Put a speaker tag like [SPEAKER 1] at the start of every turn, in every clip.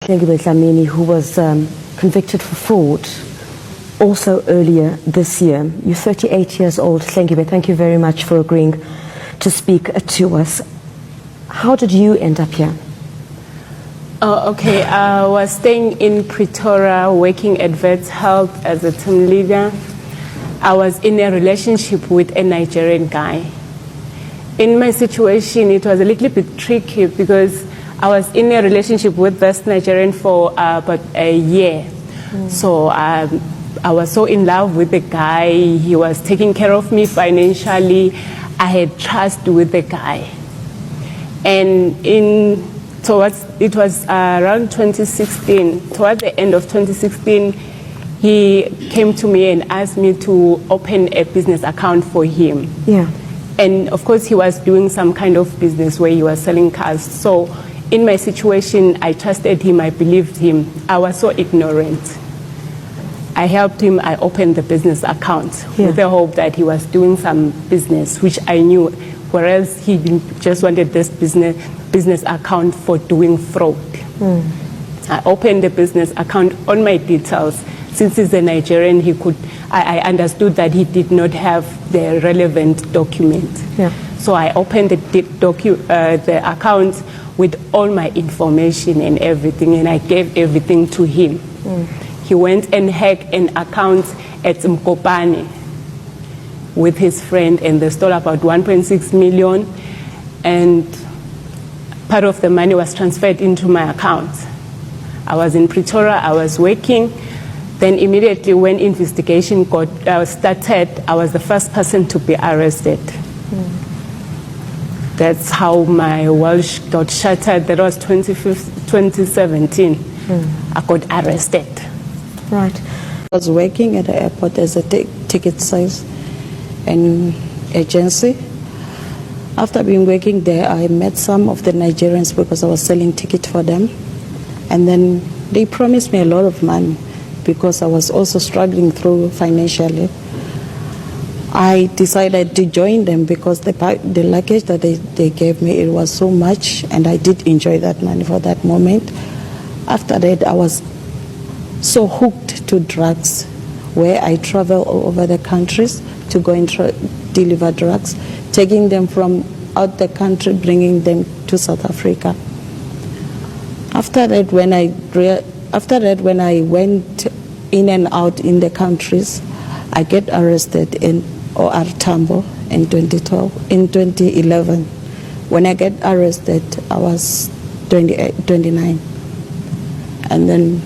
[SPEAKER 1] Hlengiwe Dlamini, who was convicted for fraud also earlier this year. You're 38 years old, Hlengiwe. Thank you very much for agreeing to speak to us. How did you end up here?
[SPEAKER 2] Oh, okay. I was staying in Pretoria, working at Vets Health as a team leader. I was in a relationship with a Nigerian guy. In my situation, it was a little bit tricky because I was in a relationship with this Nigerian for about a year. So I was so in love with the guy. He was taking care of me financially. I had trust with the guy. And it was around 2016, toward the end of 2016, he came to me and asked me to open a business account for him.
[SPEAKER 1] Yeah.
[SPEAKER 2] And of course, he was doing some kind of business where he was selling cars. So in my situation, I trusted him, I believed him. I was so ignorant. I helped him, I opened the business account with the hope that he was doing some business, which I knew, whereas he just wanted this business account for doing fraud. I opened the business account on my details. Since he's a Nigerian, I understood that he did not have the relevant document.
[SPEAKER 1] Yeah.
[SPEAKER 2] So I opened the account with all my information and everything, and I gave everything to him. He went and hacked an account at Mkopane with his friend, and they stole about 1.6 million, and part of the money was transferred into my account. I was in Pretoria, I was working. Then immediately when investigation started, I was the first person to be arrested. That's how my world got shattered. That was 2017. I got arrested.
[SPEAKER 1] Right.
[SPEAKER 3] I was working at the airport as a ticket sales and agency. After being working there, I met some of the Nigerians because I was selling tickets for them. And then they promised me a lot of money because I was also struggling through financially. I decided to join them because the luggage that they gave me, it was so much, and I did enjoy that money for that moment. After that, I was so hooked to drugs, where I travel all over the countries to go and deliver drugs, taking them from out the country, bringing them to South Africa. After that, when I went in and out in the countries, I get arrested in OR Tambo in 2011. When I get arrested, I was 29. And then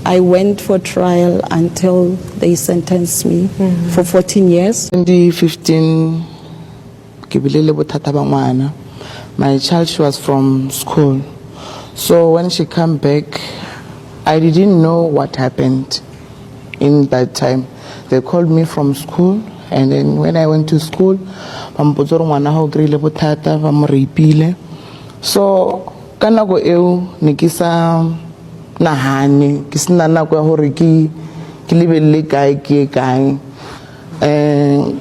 [SPEAKER 3] I went for trial until they sentenced me for 14 years.
[SPEAKER 4] 2015, my child, she was from school. So when she came back, I didn't know what happened in that time. They called me from school, and then when I went to school, so kanako eo ne ke sa nahane ke sena nako ya hore ke lebelle kae ke kae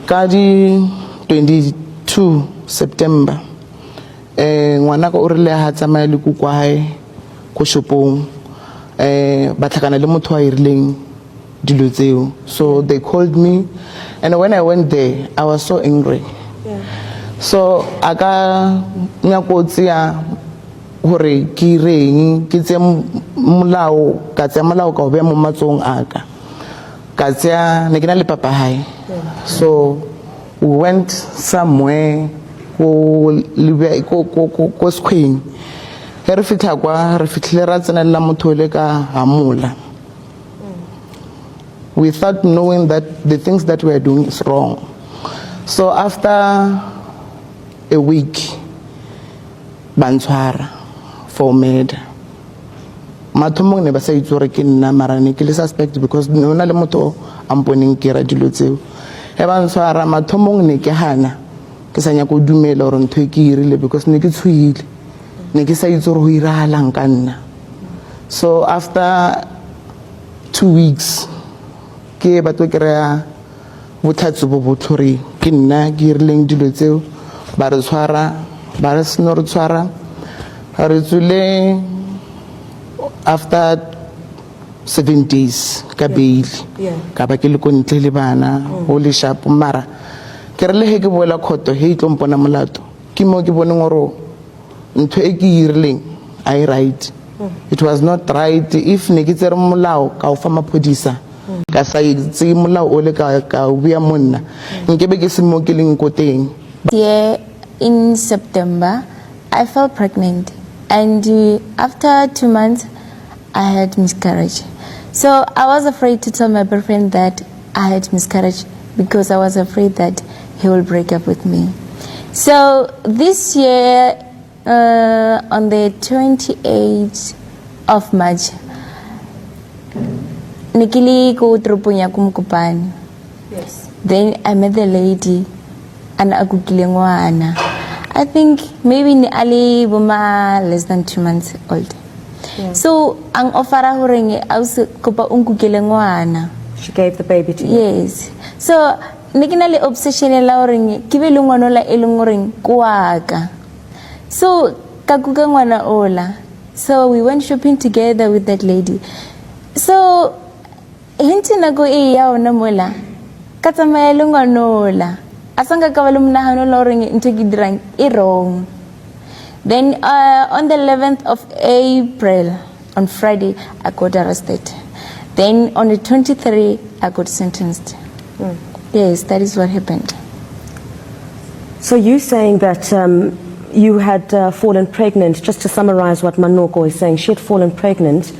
[SPEAKER 4] ka di 22 September ngwana ka o rile ha tsamaya le kukwa hae ko shopong ba tlhakana le motho a irileng dilo tseo. So they called me, and when I went there, I was so angry. So aka nyakotsi ya hore ke reng ke tse molao ka tse molao ka be mo matsong aka ka tse ne ke na le papa hae. So we went somewhere ko Square. Re fitla kwa re fitlhile ra tsena la motho le ka hamula, without knowing that the things that we are doing is wrong. So after a week, Bantswara for murder. Mathomong ne ba sa itse re ke nna marane ke le suspect because nona le motho amponeng ke ra dilo tseo. E Bantswara mathomong ne ke hana ke sanya go dumela gore ntho e ke irile because ne ke tshwile ne ke sa itse gore ho irahalang ka nna. So after 2 weeks ke batho ke re bothatsi bo botlhore ke nna ke irileng dilo tseo ba re tshwara ba re seno re tshwara re tsule after 7 days ka bail
[SPEAKER 1] Yeah.
[SPEAKER 4] ka ba ke le ko ntle le bana ho le sharp mara ke re le he ke boela khoto he tlo mpona molato ke mo ke bone ngoro ntho e ke irileng I right. It was not right if ne ke tsere molao ka o fa maphodisa ka sa itse molao o le ka o bua monna nkebe ke se mo ke leng ko teng.
[SPEAKER 5] Yeah, in September, I fell pregnant, and after 2 months, I had miscarriage. So I was afraid to tell my boyfriend that I had miscarriage because I was afraid that he will break up with me. So this year, on the 28th of March, nikili ko tropong ya Kumkopane.
[SPEAKER 1] Yes.
[SPEAKER 5] Then I met the lady and akukile ngwana. I think maybe ni ali buma less than 2 months old.
[SPEAKER 1] Yeah.
[SPEAKER 5] So ang offera hore aus kopa unkukile ngwana.
[SPEAKER 1] She gave the baby to you.
[SPEAKER 5] Yes. So nikina le obsession la hore ke be le ngwana la eleng hore kwaka. So kakuka ngwana ola. So we went shopping together with that lady. So hinti nako e ya ona mola ka tsamaya le ngwanola asanga ka ba le monahano la hore ntho ke dirang e wrong. Then on the 11th of April, on Friday, I got arrested. Then on the 23rd, I got sentenced. Yes, that is what happened.
[SPEAKER 1] So you saying that you had fallen pregnant, just to summarize what Manoko is saying, she had fallen pregnant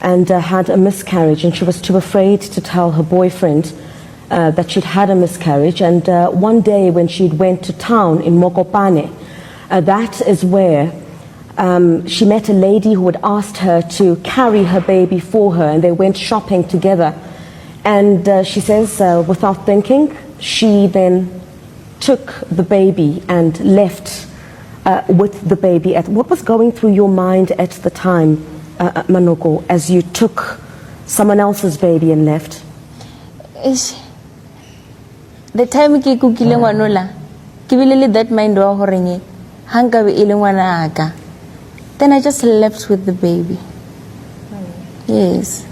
[SPEAKER 1] and had a miscarriage, and she was too afraid to tell her boyfriend that she'd had a miscarriage. And one day when she went to town in Mokopane, that is where she met a lady who had asked her to carry her baby for her, and they went shopping together. And she says, without thinking, she then took the baby and left with the baby. What was going through your mind at the time, Manoko, as you took someone else's baby and left?
[SPEAKER 5] The time ke kukile ngwanola ke bilele that mind wa hore hanga be ile ngwana aka. Then I just left with the baby. Yes.